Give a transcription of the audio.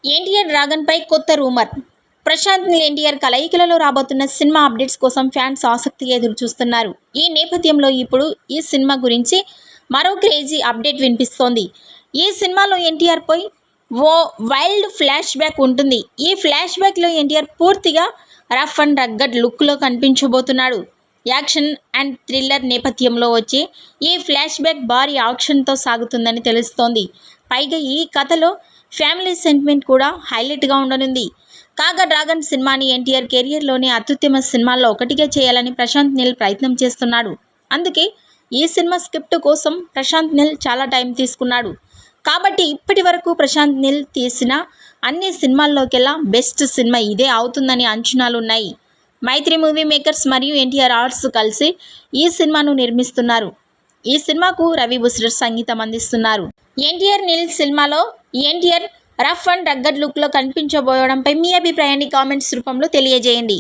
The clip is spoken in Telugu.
ఎన్టీఆర్ డ్రాగన్ పై కొత్త రూమర్. ప్రశాంత్ నీల్ ఎన్టీఆర్ కలయికలలో రాబోతున్న సినిమా అప్డేట్స్ కోసం ఫ్యాన్స్ ఆసక్తిగా ఎదురు చూస్తున్నారు. ఈ నేపథ్యంలో ఇప్పుడు ఈ సినిమా గురించి మరో క్రేజీ అప్డేట్ వినిపిస్తోంది. ఈ సినిమాలో ఎన్టీఆర్ పై ఓ వైల్డ్ ఫ్లాష్ బ్యాక్ ఉంటుంది. ఈ ఫ్లాష్ బ్యాక్లో ఎన్టీఆర్ పూర్తిగా రఫ్ అండ్ రగ్గడ్ లుక్లో కనిపించబోతున్నాడు. యాక్షన్ అండ్ థ్రిల్లర్ నేపథ్యంలో వచ్చే ఈ ఫ్లాష్ బ్యాక్ భారీ యాక్షన్తో సాగుతుందని తెలుస్తోంది. పైగా ఈ కథలో ఫ్యామిలీ సెంటిమెంట్ కూడా హైలైట్గా ఉండనుంది. కాగా డ్రాగన్ సినిమాని ఎన్టీఆర్ కెరియర్లోని అత్యుత్తమ సినిమాల్లో ఒకటిగా చేయాలని ప్రశాంత్ నీల్ ప్రయత్నం చేస్తున్నాడు. అందుకే ఈ సినిమా స్క్రిప్ట్ కోసం ప్రశాంత్ నీల్ చాలా టైం తీసుకున్నాడు. కాబట్టి ఇప్పటి వరకు ప్రశాంత్ నీల్ తీసిన అన్ని సినిమాల్లోకెల్లా బెస్ట్ సినిమా ఇదే అవుతుందని అంచనాలున్నాయి. మైత్రి మూవీ మేకర్స్ మరియు ఎన్టీఆర్ ఆర్ట్స్ కలిసి ఈ సినిమాను నిర్మిస్తున్నారు. ఈ సినిమాకు రవి బుస్టర్ సంగీతం అందిస్తున్నారు. ఎన్టీఆర్ నీల్ సినిమాలో ఎన్టీఆర్ రఫ్ అండ్ రగ్గడ్ లుక్లో కనిపించబోయడంపై మీ అభిప్రాయాన్ని కామెంట్స్ రూపంలో తెలియజేయండి.